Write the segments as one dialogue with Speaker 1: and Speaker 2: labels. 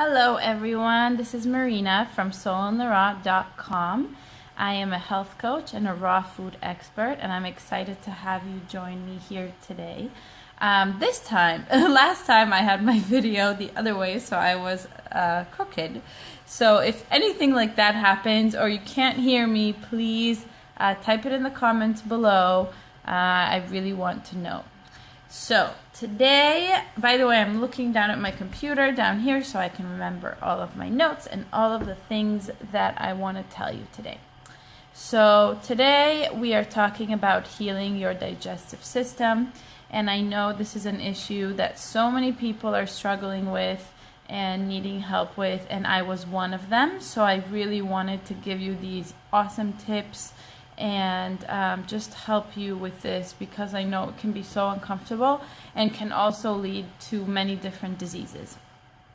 Speaker 1: Hello everyone, this is Marina from soulintheraw.com. I am a health coach and a raw food expert, and I'm excited to have you join me here today. Last time I had my video the other way, so I was crooked. So if anything like that happens or you can't hear me, please type it in the comments below. I really want to know. So today, by the way, I'm looking down at my computer down here so I can remember all of my notes and all of the things that I want to tell you today. So today we are talking about healing your digestive system, and I know this is an issue that so many people are struggling with and needing help with, and I was one of them. So I really wanted to give you these awesome tips and just help you with this, because I know it can be so uncomfortable and can also lead to many different diseases.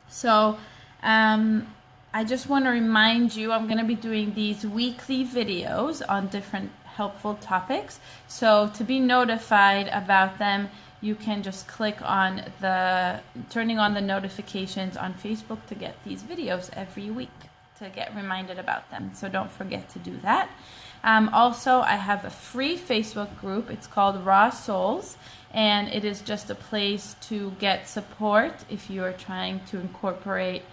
Speaker 1: So I just want to remind you, I'm going to be doing these weekly videos on different helpful topics. So to be notified about them, you can just click on turning on the notifications on Facebook to get these videos every week, to get reminded about them. So don't forget to do that. Also, I have a free Facebook group. It's called Raw Souls, and it is just a place to get support if you are trying to incorporate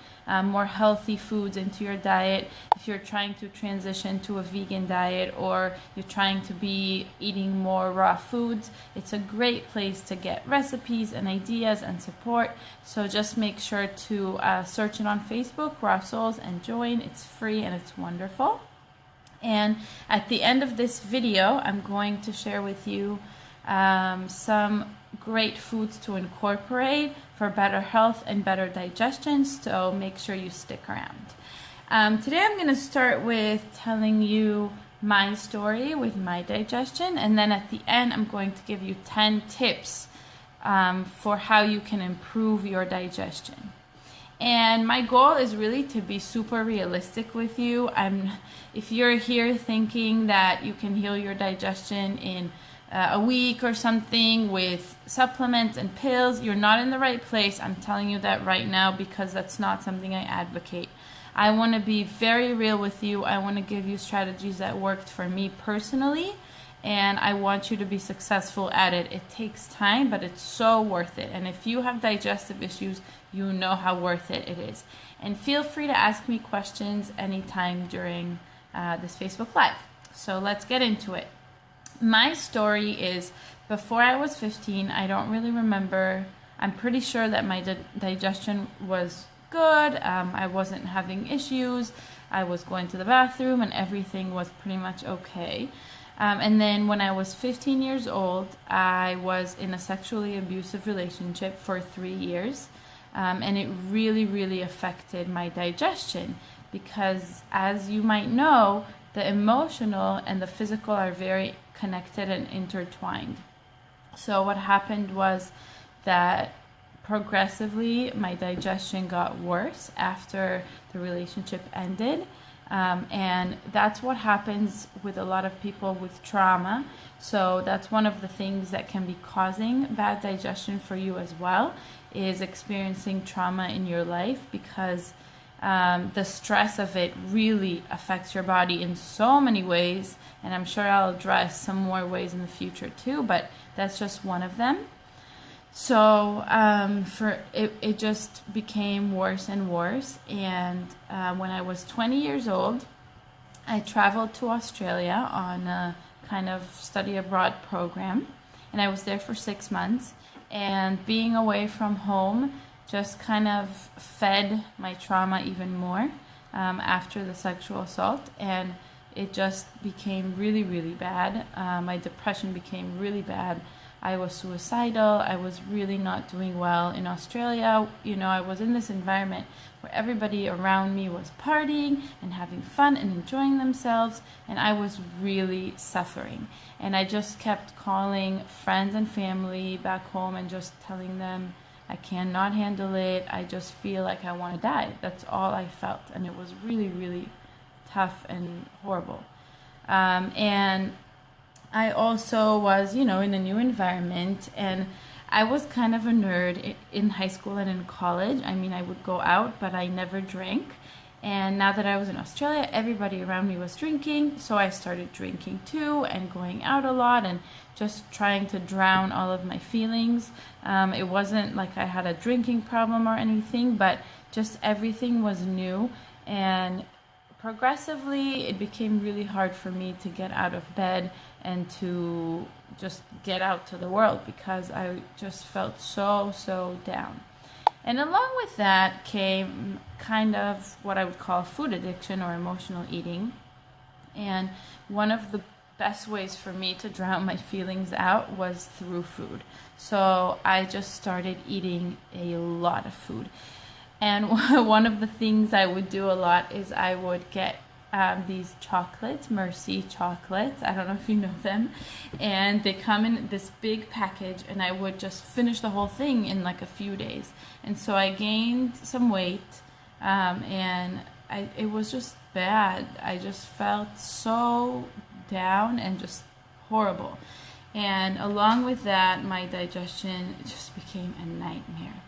Speaker 1: more healthy foods into your diet, if you're trying to transition to a vegan diet, or you're trying to be eating more raw foods. It's a great place to get recipes and ideas and support. So just make sure to search it on Facebook, Raw Souls, and join. It's free and it's wonderful. And at the end of this video, I'm going to share with you some great foods to incorporate for better health and better digestion, so make sure you stick around. Today I'm going to start with telling you my story with my digestion, and then at the end I'm going to give you 10 tips for how you can improve your digestion. And my goal is really to be super realistic with you. If you're here thinking that you can heal your digestion in a week or something with supplements and pills, you're not in the right place. I'm telling you that right now, because that's not something I advocate. I want to be very real with you. I want to give you strategies that worked for me personally, and I want you to be successful at it. It takes time, but it's so worth it. And if you have digestive issues, you know how worth it is. And feel free to ask me questions anytime during this Facebook Live. So let's get into it. My story is, before I was 15, I don't really remember. I'm pretty sure that my digestion was good. I wasn't having issues. I was going to the bathroom and everything was pretty much okay. And then when I was 15 years old, I was in a sexually abusive relationship for 3 years. And it really, really affected my digestion, because, as you might know, the emotional and the physical are very connected and intertwined. So what happened was that progressively my digestion got worse after the relationship ended. And that's what happens with a lot of people with trauma. So that's one of the things that can be causing bad digestion for you as well, is experiencing trauma in your life, because the stress of it really affects your body in so many ways. And I'm sure I'll address some more ways in the future too, but that's just one of them. So it just became worse and worse. And when I was 20 years old, I traveled to Australia on a kind of study abroad program. And I was there for 6 months. And being away from home just kind of fed my trauma even more after the sexual assault. And it just became really, really bad. My depression became really bad. I was suicidal. I was really not doing well in Australia. You know, I was in this environment where everybody around me was partying and having fun and enjoying themselves, and I was really suffering. And I just kept calling friends and family back home and just telling them, I cannot handle it. I just feel like I want to die. That's all I felt. And it was really, really tough and horrible. And I also was, in a new environment, and I was kind of a nerd in high school and in college. I mean, I would go out, but I never drank. And now that I was in Australia, everybody around me was drinking, so I started drinking too and going out a lot and just trying to drown all of my feelings. It wasn't like I had a drinking problem or anything, but just everything was new. And progressively, it became really hard for me to get out of bed and to just get out to the world because I just felt so down. And along with that came kind of what I would call food addiction or emotional eating. And one of the best ways for me to drown my feelings out was through food. So I just started eating a lot of food. And one of the things I would do a lot is I would get these chocolates, Mercy chocolates. I don't know if you know them. And they come in this big package, and I would just finish the whole thing in like a few days. And so I gained some weight, and it was just bad. I just felt so down and just horrible. And along with that, my digestion just became a nightmare.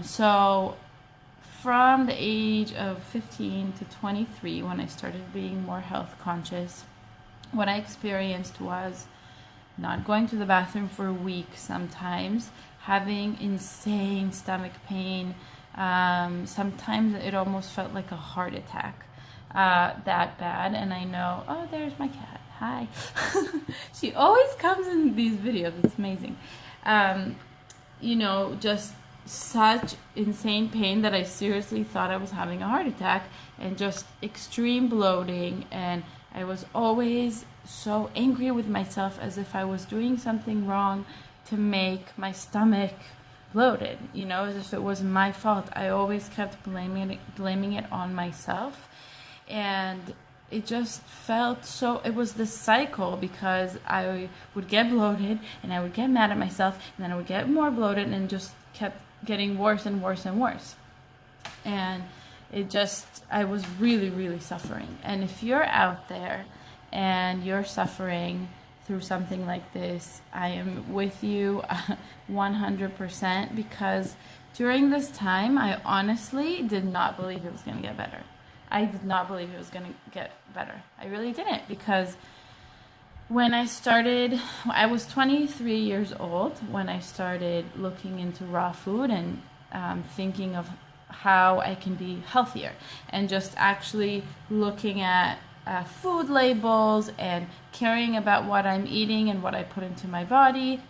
Speaker 1: So from the age of 15 to 23, when I started being more health conscious, what I experienced was not going to the bathroom for weeks sometimes, having insane stomach pain. Sometimes it almost felt like a heart attack, that bad. And I know, oh, there's my cat. Hi. She always comes in these videos. It's amazing. Just such insane pain that I seriously thought I was having a heart attack, and just extreme bloating, and I was always so angry with myself as if I was doing something wrong to make my stomach bloated, as if it was my fault. I always kept blaming it on myself, and it just felt so, it was this cycle because I would get bloated and I would get mad at myself, and then I would get more bloated and just kept getting worse and worse and worse. And I was really suffering. And if you're out there and you're suffering through something like this, I am with you 100%, because during this time, I honestly did not believe it was going to get better. I did not believe it was going to get better. I really didn't, because when I was 23 years old when I started looking into raw food and thinking of how I can be healthier, and just actually looking at food labels and caring about what I'm eating and what I put into my body.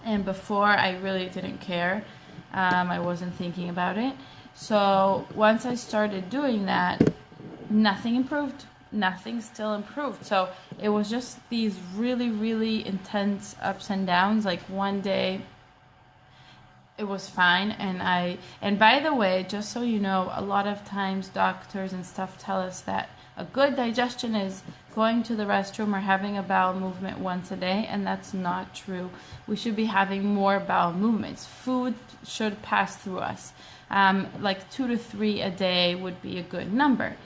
Speaker 1: And before, I really didn't care. I wasn't thinking about it. So once I started doing that, nothing improved. Nothing still improved. So it was just these really intense ups and downs. Like one day it was fine, and by the way, just so you know, a lot of times doctors and stuff tell us that a good digestion is going to the restroom or having a bowel movement once a day, and that's not true. We should be having more bowel movements. Food should pass through us. Like 2 to 3 a day would be a good number.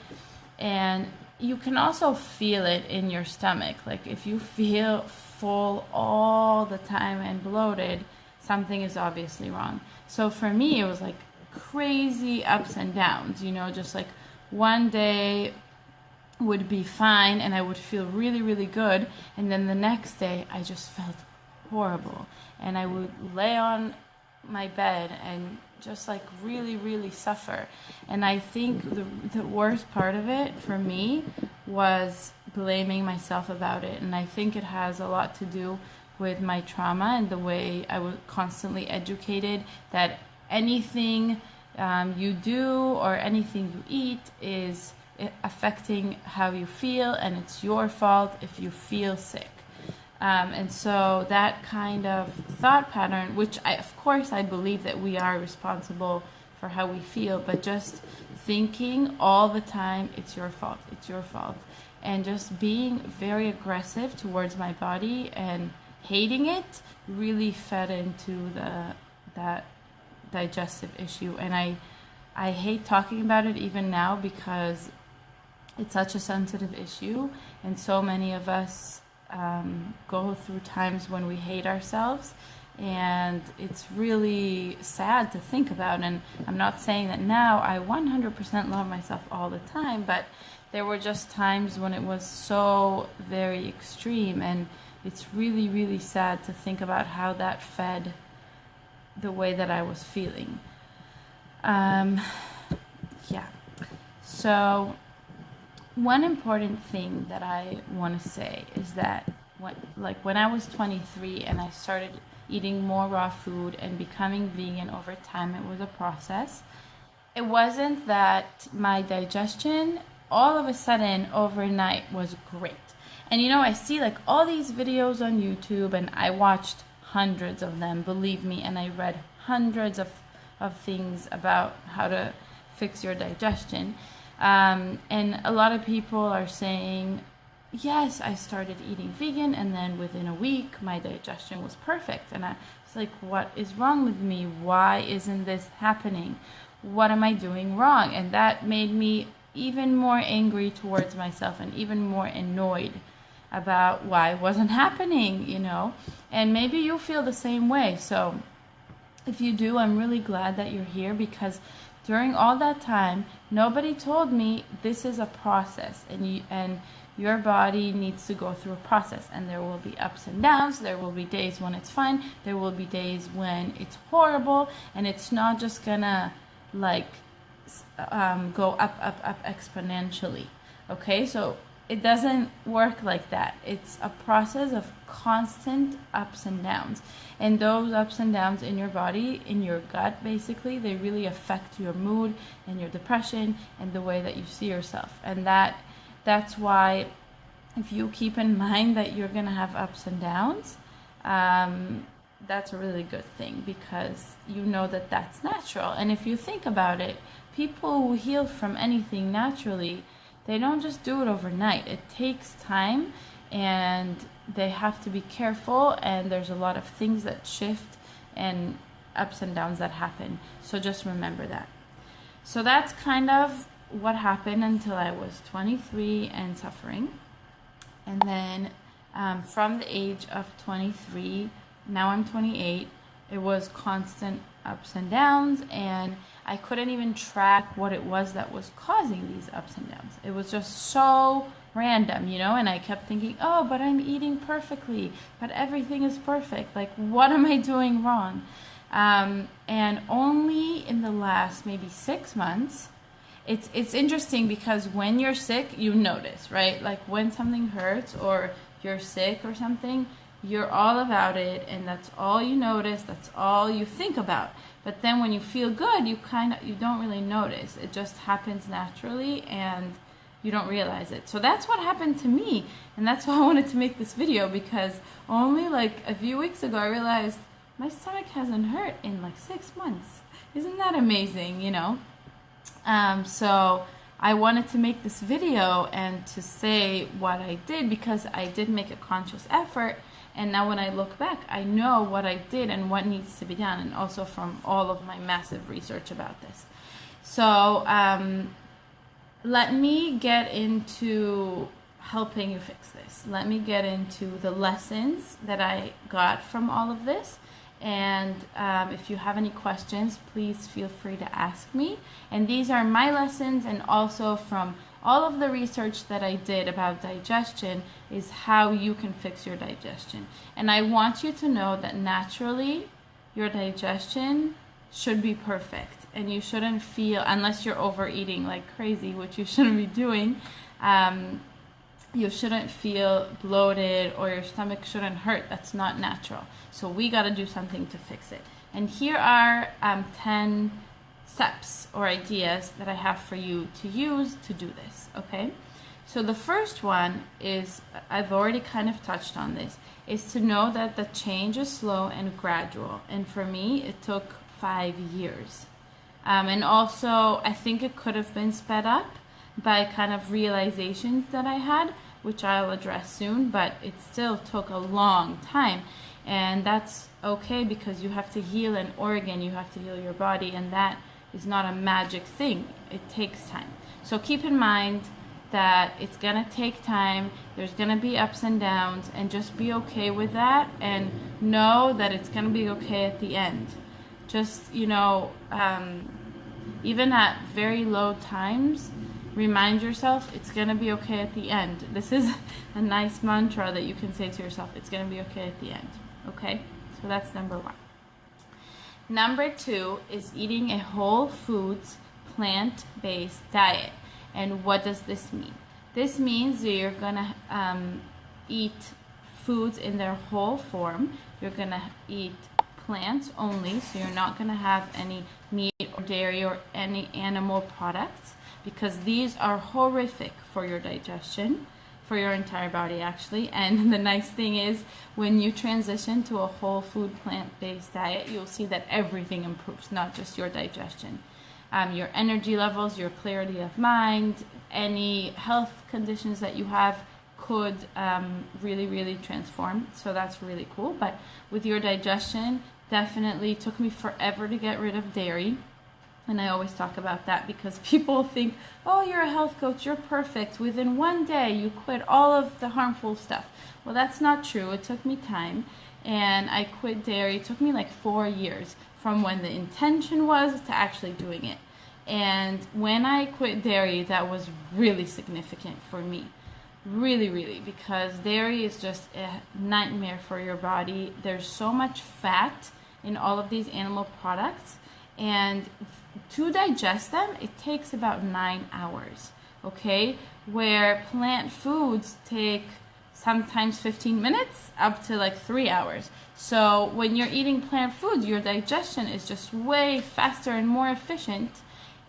Speaker 1: And you can also feel it in your stomach. Like if you feel full all the time and bloated, something is obviously wrong. So for me, it was like crazy ups and downs, just like one day would be fine and I would feel really good. And then the next day I just felt horrible. And I would lay on my bed and just like really suffer. And I think the worst part of it for me was blaming myself about it. And I think it has a lot to do with my trauma and the way I was constantly educated that anything you do or anything you eat is affecting how you feel, and it's your fault if you feel sick. And so that kind of thought pattern, which of course I believe that we are responsible for how we feel, but just thinking all the time, it's your fault, and just being very aggressive towards my body and hating it really fed into that digestive issue. And I hate talking about it even now because it's such a sensitive issue, and so many of us go through times when we hate ourselves, And it's really sad to think about. And I'm not saying that now I 100% love myself all the time, but there were just times when it was so very extreme, and it's really, really sad to think about how that fed the way that I was feeling. Yeah. So one important thing that I want to say is that when I was 23 and I started eating more raw food and becoming vegan over time, it was a process. It wasn't that my digestion all of a sudden overnight was great. And I see like all these videos on YouTube, and I watched hundreds of them, believe me, and I read hundreds of things about how to fix your digestion. And a lot of people are saying, yes, I started eating vegan, and then within a week my digestion was perfect. And I was like, what is wrong with me? Why isn't this happening? What am I doing wrong? And that made me even more angry towards myself and even more annoyed about why it wasn't happening, And maybe you feel the same way. So if you do, I'm really glad that you're here, because during all that time, nobody told me this is a process, and your body needs to go through a process, and there will be ups and downs. There will be days when it's fine. There will be days when it's horrible, and it's not just gonna go up exponentially. Okay, so it doesn't work like that. It's a process of constant ups and downs, and those ups and downs in your body, in your gut, basically, they really affect your mood and your depression and the way that you see yourself. And that's why, if you keep in mind that you're gonna have ups and downs, that's a really good thing, because you know that that's natural. And if you think about it, people who heal from anything naturally, they don't just do it overnight. It takes time, and they have to be careful, and there's a lot of things that shift and ups and downs that happen. So just remember that. So that's kind of what happened until I was 23 and suffering. And then from the age of 23, now I'm 28, it was constant ups and downs, and I couldn't even track what it was that was causing these ups and downs. It was just so random, and I kept thinking, oh, but I'm eating perfectly, but everything is perfect. Like, what am I doing wrong? And only in the last maybe 6 months, it's interesting, because when you're sick, you notice, right? Like when something hurts or you're sick or something, you're all about it, and that's all you notice, that's all you think about. But then when you feel good, you don't really notice. It just happens naturally, and you don't realize it. So that's what happened to me, and that's why I wanted to make this video, because only like a few weeks ago I realized my stomach hasn't hurt in like 6 months. Isn't that amazing, So I wanted to make this video and to say what I did, because I did make a conscious effort. And now when I look back, I know what I did and what needs to be done, and also from all of my massive research about this. So let me get into helping you fix this. Let me get into the lessons that I got from all of this. And if you have any questions, please feel free to ask me. And these are my lessons, and also from all of the research that I did about digestion is how you can fix your digestion. And I want you to know that naturally your digestion should be perfect, and you shouldn't feel, unless you're overeating like crazy, which you shouldn't be doing, you shouldn't feel bloated, or your stomach shouldn't hurt. That's not natural. So we got to do something to fix it. And here are 10 steps or ideas that I have for you to use to do this, okay? So the first one is, I've already kind of touched on this, is to know that the change is slow and gradual. And for me, it took 5 years. And also, I think it could have been sped up by kind of realizations that I had, which I'll address soon, but it still took a long time. And that's okay, because you have to heal an organ, you have to heal your body, and that is not a magic thing. It takes time. So keep in mind, that it's gonna take time, there's gonna be ups and downs, and just be okay with that and know that it's gonna be okay at the end. Just, even at very low times, remind yourself it's gonna be okay at the end. This is a nice mantra that you can say to yourself. It's gonna be okay at the end. Okay? So that's number 1. Number 2 is eating a whole foods, plant-based diet. And what does this mean? This means that you're gonna eat foods in their whole form. You're gonna eat plants only, so you're not gonna have any meat or dairy or any animal products, because these are horrific for your digestion, for your entire body actually. And the nice thing is, when you transition to a whole food plant-based diet, you'll see that everything improves, not just your digestion. Your energy levels, your clarity of mind, any health conditions that you have could really, really transform. So that's really cool. But with your digestion, definitely took me forever to get rid of dairy. And I always talk about that because people think, oh, you're a health coach, you're perfect. Within one day, you quit all of the harmful stuff. Well, that's not true. It took me time. And I quit dairy. It took me like 4 years from when the intention was to actually doing it. And when I quit dairy, that was really significant for me. Really, really, because dairy is just a nightmare for your body. There's so much fat in all of these animal products, and to digest them, it takes about 9 hours, okay? Where plant foods take sometimes 15 minutes up to like 3 hours. So when you're eating plant foods, your digestion is just way faster and more efficient,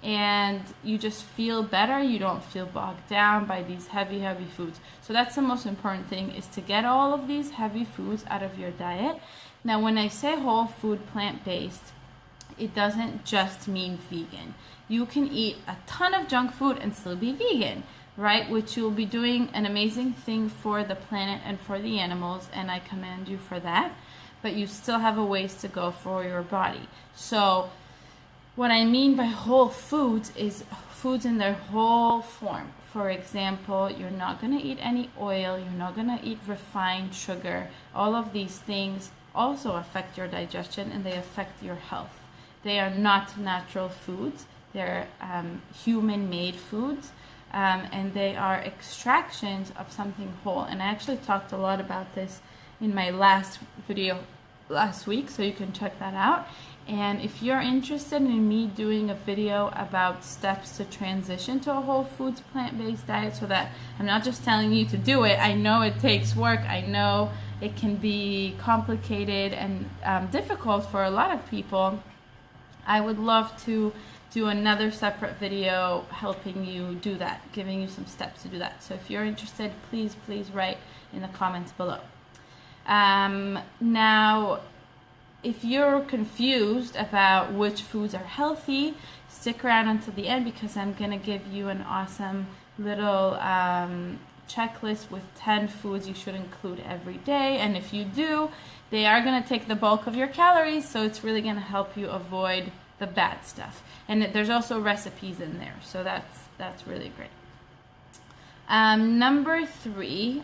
Speaker 1: and you just feel better. You don't feel bogged down by these heavy foods. So that's the most important thing, is to get all of these heavy foods out of your diet. Now, when I say whole food plant-based, it doesn't just mean vegan. You can eat a ton of junk food and still be vegan, right? Which you'll be doing an amazing thing for the planet and for the animals, and I commend you for that. But you still have a ways to go for your body. So what I mean by whole foods is foods in their whole form. For example, you're not going to eat any oil, you're not going to eat refined sugar. All of these things also affect your digestion, and they affect your health. They are not natural foods, they're human-made foods, and they are extractions of something whole. And I actually talked a lot about this in my last video last week, so you can check that out. And if you're interested in me doing a video about steps to transition to a whole foods plant-based diet, so that I'm not just telling you to do it, I know it takes work, I know it can be complicated and difficult for a lot of people, I would love to do another separate video helping you do that, giving you some steps to do that. So if you're interested, please write in the comments below. Now, if you're confused about which foods are healthy, stick around until the end, because I'm going to give you an awesome little checklist with 10 foods you should include every day. And if you do, they are going to take the bulk of your calories, so it's really going to help you avoid the bad stuff. And there's also recipes in there, so that's really great. Number 3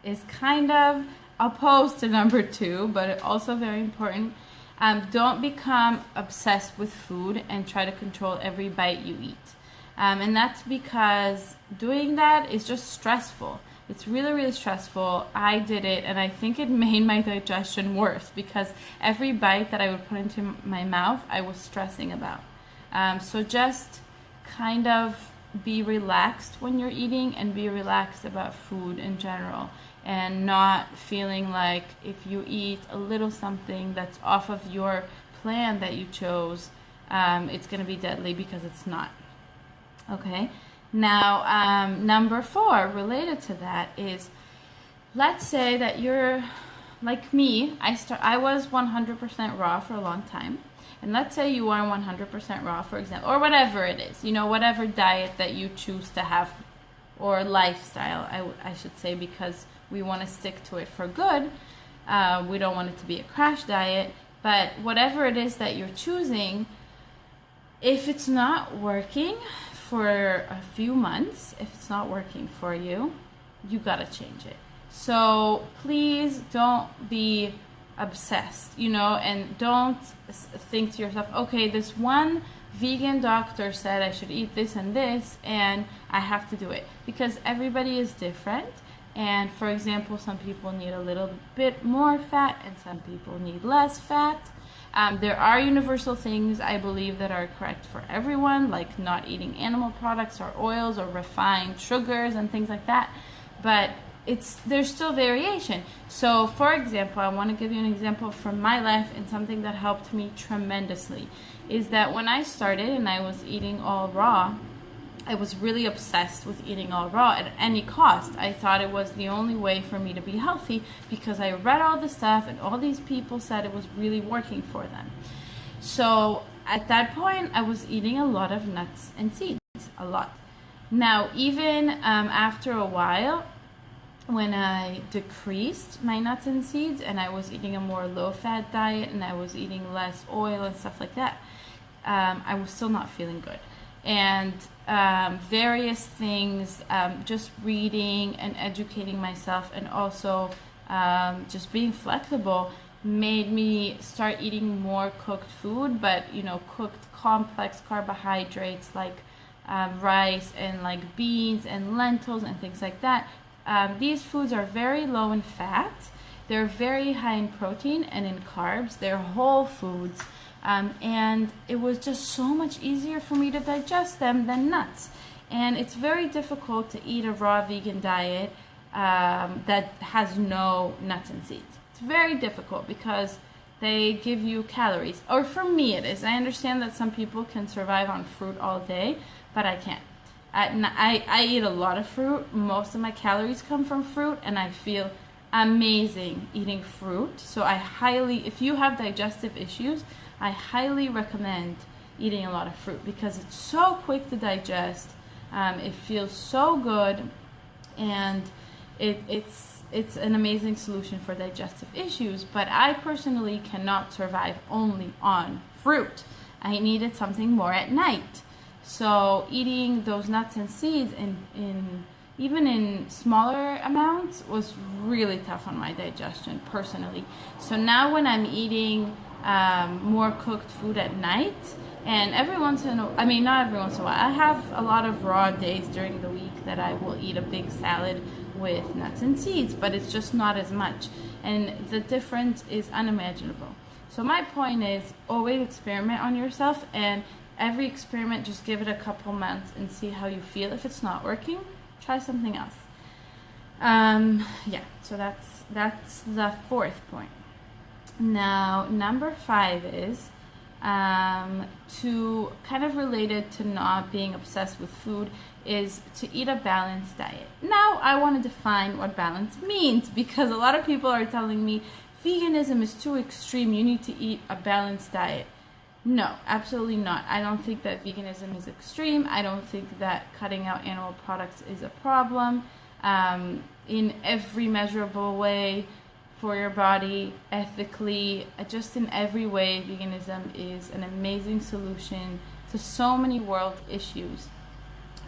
Speaker 1: is kind of opposed to number 2, but also very important. Don't become obsessed with food and try to control every bite you eat. And that's because doing that is just stressful. It's really, really stressful. I did it, and I think it made my digestion worse, because every bite that I would put into my mouth, I was stressing about. So just kind of be relaxed when you're eating, and be relaxed about food in general, and not feeling like if you eat a little something that's off of your plan that you chose, it's going to be deadly, because it's not. Okay? Now, number 4, related to that, is, let's say that you're like me. I was 100% raw for a long time. And let's say you are 100% raw, for example, or whatever it is, whatever diet that you choose to have, or lifestyle, I should say, because we want to stick to it for good. We don't want it to be a crash diet. But whatever it is that you're choosing, if it's not working for a few months. If it's not working for you, you gotta change it. So please don't be obsessed, and don't think to yourself, okay, this one vegan doctor said I should eat this and this, and I have to do it, because everybody is different. And for example, some people need a little bit more fat and some people need less fat. There are universal things, I believe, that are correct for everyone, like not eating animal products or oils or refined sugars and things like that. But there's still variation. So for example, I want to give you an example from my life, and something that helped me tremendously is that when I started and I was eating all raw, I was really obsessed with eating all raw at any cost. I thought it was the only way for me to be healthy, because I read all the stuff and all these people said it was really working for them. So at that point, I was eating a lot of nuts and seeds, a lot. Now, even after a while, when I decreased my nuts and seeds and I was eating a more low-fat diet and I was eating less oil and stuff like that, I was still not feeling good. And various things, just reading and educating myself, and also just being flexible, made me start eating more cooked food, but cooked complex carbohydrates like rice and like beans and lentils and things like that. These foods are very low in fat, they're very high in protein and in carbs, they're whole foods. And it was just so much easier for me to digest them than nuts. And it's very difficult to eat a raw vegan diet that has no nuts and seeds. It's very difficult because they give you calories. Or for me it is. I understand that some people can survive on fruit all day, but I can't. I eat a lot of fruit. Most of my calories come from fruit, and I feel amazing eating fruit. So if you have digestive issues, I highly recommend eating a lot of fruit, because it's so quick to digest. It feels so good, and it's an amazing solution for digestive issues. But I personally cannot survive only on fruit. I needed something more at night. So eating those nuts and seeds even in smaller amounts was really tough on my digestion personally. So now when I'm eating more cooked food at night, and not every once in a while, I have a lot of raw days during the week that I will eat a big salad with nuts and seeds, but it's just not as much, and the difference is unimaginable. So my point is, always experiment on yourself, and every experiment, just give it a couple months and see how you feel. If it's not working, try something else. So that's the fourth point. Now, number 5 is to kind of related to not being obsessed with food, is to eat a balanced diet. Now, I want to define what balance means, because a lot of people are telling me veganism is too extreme, you need to eat a balanced diet. No, absolutely not. I don't think that veganism is extreme. I don't think that cutting out animal products is a problem. In every measurable way, for your body, ethically, just in every way, veganism is an amazing solution to so many world issues.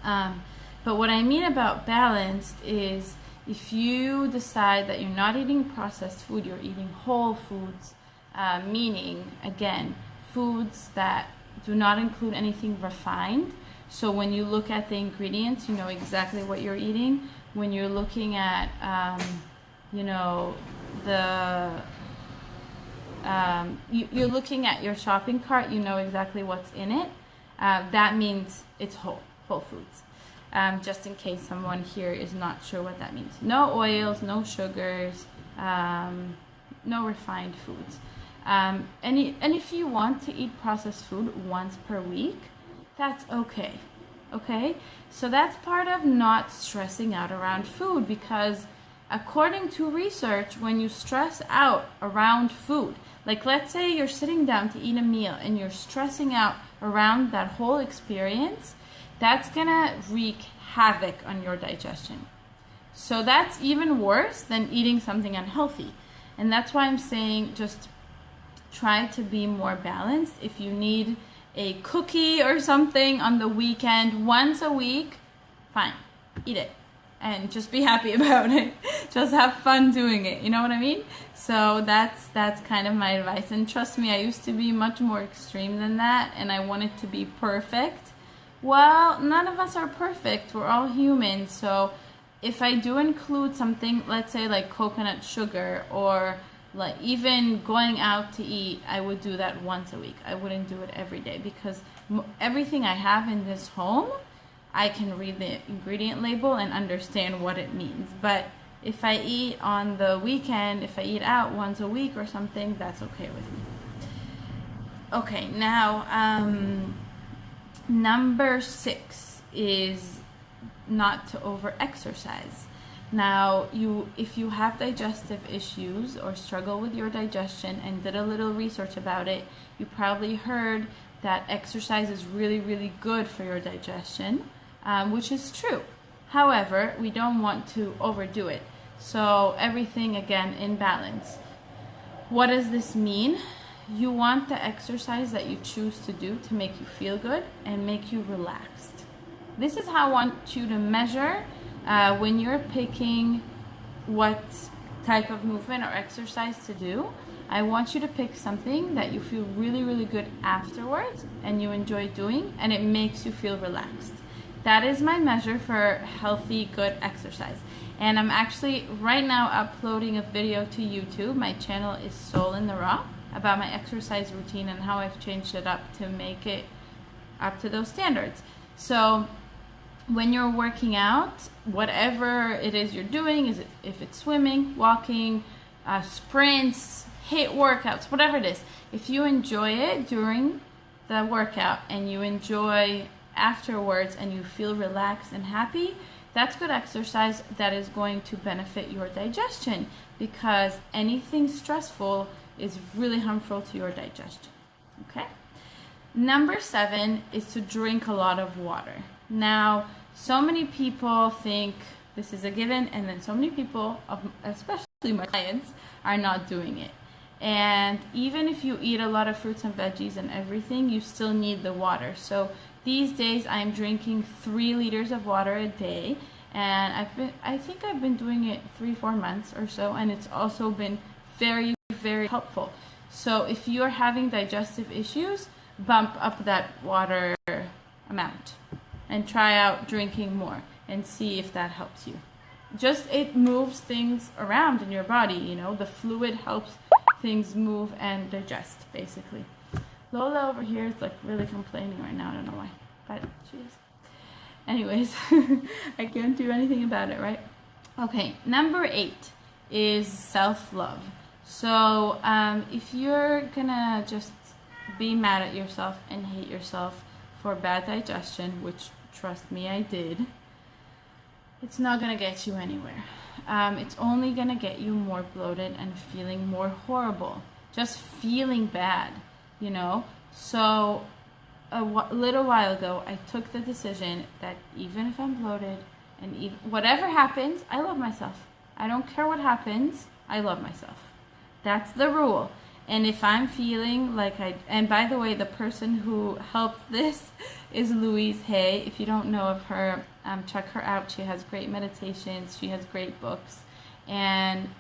Speaker 1: But what I mean about balanced is, if you decide that you're not eating processed food, you're eating whole foods, meaning, again, foods that do not include anything refined. So when you look at the ingredients, you know exactly what you're eating. When you're looking at, you're looking at your shopping cart, you know exactly what's in it. That means it's whole foods. Just in case someone here is not sure what that means. No oils, no sugars, no refined foods. And if you want to eat processed food once per week, that's okay. Okay? So that's part of not stressing out around food, because according to research, when you stress out around food, like let's say you're sitting down to eat a meal and you're stressing out around that whole experience, that's gonna wreak havoc on your digestion. So that's even worse than eating something unhealthy. And that's why I'm saying just try to be more balanced. If you need a cookie or something on the weekend, once a week, fine, eat it. And just be happy about it. Just have fun doing it. You know what I mean? So that's kind of my advice. And trust me, I used to be much more extreme than that, and I wanted to be perfect. Well, none of us are perfect. We're all human. So if I do include something, let's say like coconut sugar, or like even going out to eat, I would do that once a week. I wouldn't do it every day, because everything I have in this home, I can read the ingredient label and understand what it means. But if I eat on the weekend, if I eat out once a week or something, that's okay with me. Okay, now number 6 is not to over-exercise. Now, if you have digestive issues or struggle with your digestion and did a little research about it, you probably heard that exercise is really, really good for your digestion, which is true. However, we don't want to overdo it. So everything, again, in balance. What does this mean? You want the exercise that you choose to do to make you feel good and make you relaxed. This is how I want you to measure when you're picking what type of movement or exercise to do. I want you to pick something that you feel really, really good afterwards and you enjoy doing, and it makes you feel relaxed. That is my measure for healthy, good exercise. And I'm actually right now uploading a video to YouTube. My channel is Soul in the Raw, about my exercise routine and how I've changed it up to make it up to those standards. So when you're working out, whatever it is you're doing, if it's swimming, walking, sprints, HIIT workouts, whatever it is, if you enjoy it during the workout and you enjoy afterwards and you feel relaxed and happy, that's good exercise that is going to benefit your digestion, because anything stressful is really harmful to your digestion. Okay? Number 7 is to drink a lot of water. Now, so many people think this is a given, and then so many people, especially my clients, are not doing it. And even if you eat a lot of fruits and veggies and everything, you still need the water. So these days I'm drinking 3 liters of water a day, and I think I've been doing it 3-4 months or so, and it's also been very, very helpful. So if you're having digestive issues, bump up that water amount and try out drinking more and see if that helps you. It moves things around in your body, you know, the fluid helps things move and digest, basically. Lola over here is like really complaining right now. I don't know why, but she is. Anyways, I can't do anything about it, right? Okay, number 8 is self-love. So if you're gonna just be mad at yourself and hate yourself for bad digestion, which trust me, I did, it's not gonna get you anywhere. It's only gonna get you more bloated and feeling more horrible, just feeling bad, you know? So a little while ago, I took the decision that even if I'm bloated and whatever happens, I love myself. I don't care what happens, I love myself. That's the rule. And if I'm feeling like and by the way, the person who helped this is Louise Hay. If you don't know of her, check her out. She has great meditations. She has great books. And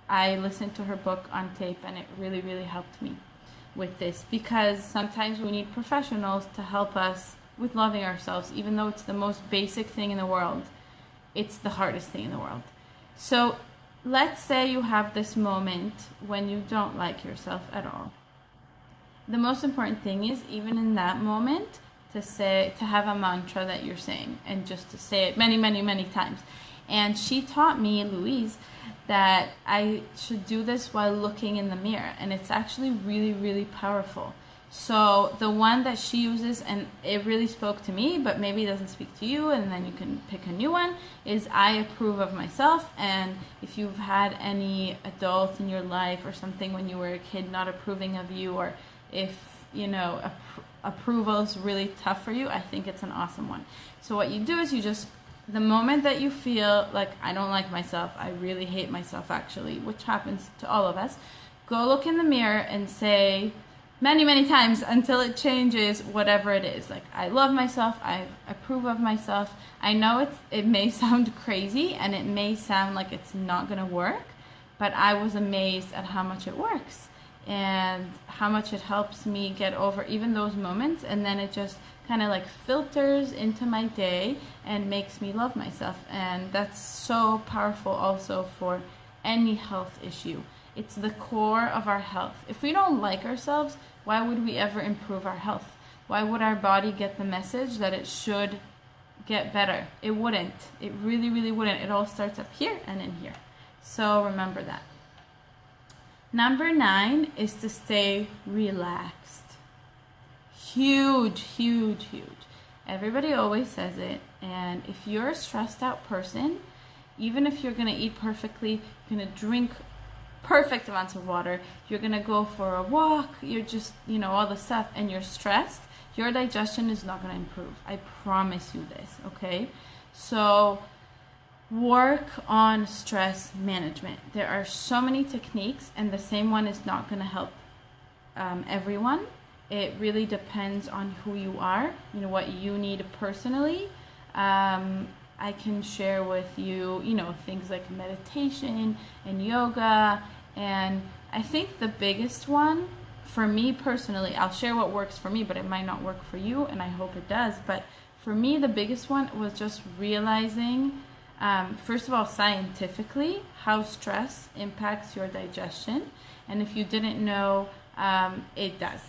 Speaker 1: I listened to her book on tape, and it really, really helped me with this, because sometimes we need professionals to help us with loving ourselves, even though it's the most basic thing in the world. It's the hardest thing in the world. So let's say you have this moment when you don't like yourself at all. The most important thing is, even in that moment, to have a mantra that you're saying, and just to say it many, many, many times. And she taught me, Louise, that I should do this while looking in the mirror, and it's actually really, really powerful. So the one that she uses, and it really spoke to me, but maybe it doesn't speak to you, and then you can pick a new one, is I approve of myself. And if you've had any adult in your life or something when you were a kid not approving of you, or if, you know, approval is really tough for you, I think it's an awesome one. So what you do is you just, the moment that you feel like, I don't like myself, I really hate myself actually, which happens to all of us, go look in the mirror and say, many, many times until it changes whatever it is. Like, I love myself, I approve of myself. I know it may sound crazy and it may sound like it's not gonna work, but I was amazed at how much it works and how much it helps me get over even those moments, and then it just kind of like filters into my day and makes me love myself. And that's so powerful also for any health issue. It's the core of our health. If we don't like ourselves, why would we ever improve our health? Why would our body get the message that it should get better? It wouldn't. It really, really wouldn't. It all starts up here and in here. So remember that. Number 9 is to stay relaxed. Huge, huge, huge. Everybody always says it. And if you're a stressed out person, even if you're going to eat perfectly, you're going to drink perfect amounts of water, you're going to go for a walk, you're just, all the stuff, and you're stressed, your digestion is not going to improve. I promise you this, okay? So work on stress management. There are so many techniques, and the same one is not going to help everyone. It really depends on who you are, what you need personally. I can share with you, things like meditation and yoga. And I think the biggest one for me personally, I'll share what works for me, but it might not work for you, and I hope it does. But for me, the biggest one was just realizing, first of all, scientifically, how stress impacts your digestion. And if you didn't know, it does.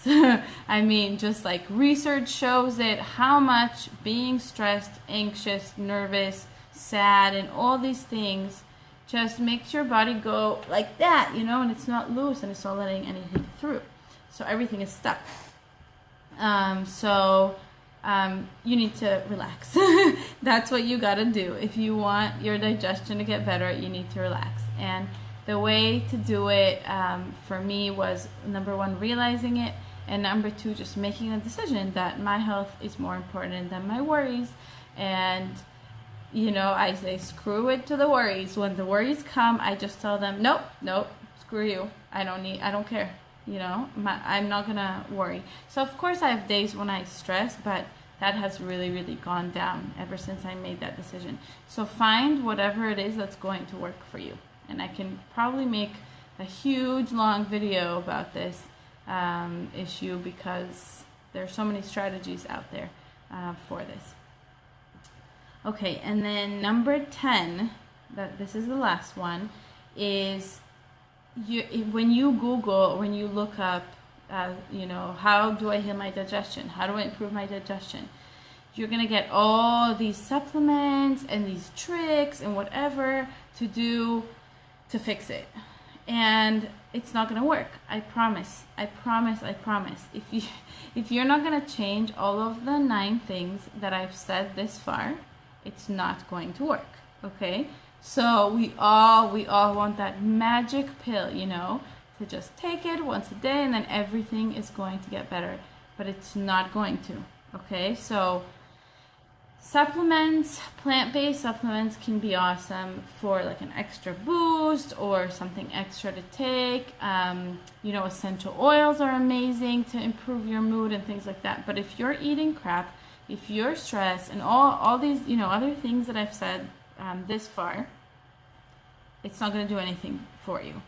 Speaker 1: I mean, just like research shows it, how much being stressed, anxious, nervous, sad, and all these things just makes your body go like that, and it's not loose and it's not letting anything through. So everything is stuck. You need to relax. That's what you gotta do. If you want your digestion to get better, you need to relax. And the way to do it for me was, number 1, realizing it, and number 2, just making a decision that my health is more important than my worries. And I say screw it to the worries. When the worries come, I just tell them, nope, screw you. I don't care. I'm not gonna worry. So of course I have days when I stress, but that has really, really gone down ever since I made that decision. So find whatever it is that's going to work for you. And I can probably make a huge long video about this issue, because there's so many strategies out there for this. Okay, and then number 10, this is the last one, is when you Google, when you look up, how do I heal my digestion? How do I improve my digestion? You're going to get all these supplements and these tricks and whatever to do to fix it. And it's not going to work. I promise. If you're not going to change all of the 9 things that I've said this far, it's not going to work. Okay? So we all want that magic pill, to just take it once a day and then everything is going to get better. But it's not going to. Okay? So supplements, plant-based supplements can be awesome for like an extra boost or something extra to take. Essential oils are amazing to improve your mood and things like that. But if you're eating crap, if you're stressed, and all these, other things that I've said this far, it's not going to do anything for you,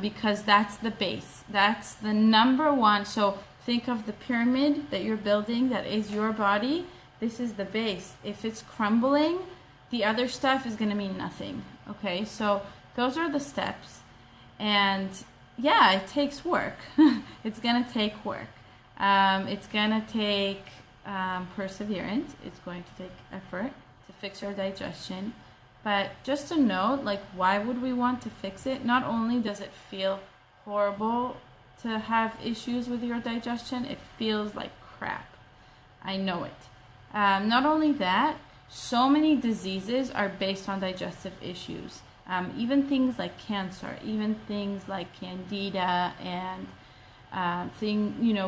Speaker 1: because that's the base. That's the number 1. So think of the pyramid that you're building that is your body. This is the base. If it's crumbling, the other stuff is going to mean nothing. Okay, so those are the steps. And yeah, it takes work. It's going to take work. It's going to take perseverance. It's going to take effort to fix your digestion. But just to note, why would we want to fix it? Not only does it feel horrible to have issues with your digestion, it feels like crap. I know it. Not only that, so many diseases are based on digestive issues. Even things like cancer, even things like candida and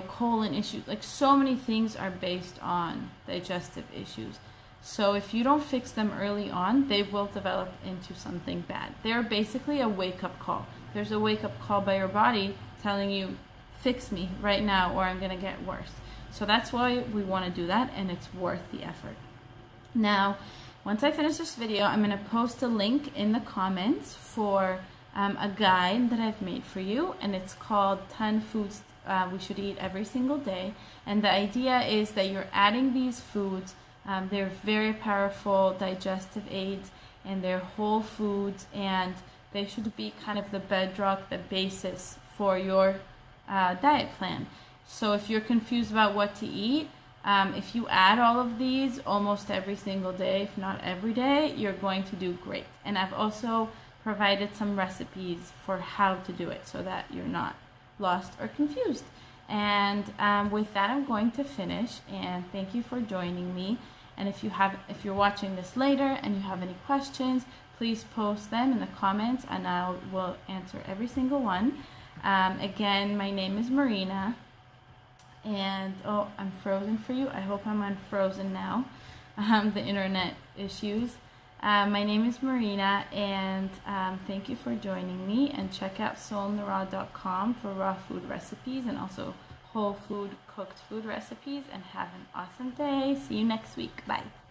Speaker 1: colon issues. So many things are based on digestive issues. So if you don't fix them early on, they will develop into something bad. They're basically a wake-up call. There's a wake-up call by your body telling you, fix me right now or I'm going to get worse. So that's why we want to do that, and it's worth the effort. Now, once I finish this video, I'm going to post a link in the comments for a guide that I've made for you, and it's called 10 Foods We Should Eat Every Single Day. And the idea is that you're adding these foods. They're very powerful digestive aids, and they're whole foods, and they should be kind of the bedrock, the basis for your diet plan. So if you're confused about what to eat, if you add all of these almost every single day, if not every day, you're going to do great. And I've also provided some recipes for how to do it so that you're not lost or confused. And with that, I'm going to finish, and thank you for joining me. And if you're watching this later and you have any questions, please post them in the comments, and I will answer every single one. Again, my name is Marina, and oh, I'm frozen for you. I hope I'm unfrozen now. The internet issues. My name is Marina, and thank you for joining me. And check out soulintheraw.com for raw food recipes and also whole food cooked food recipes. And have an awesome day. See you next week. Bye.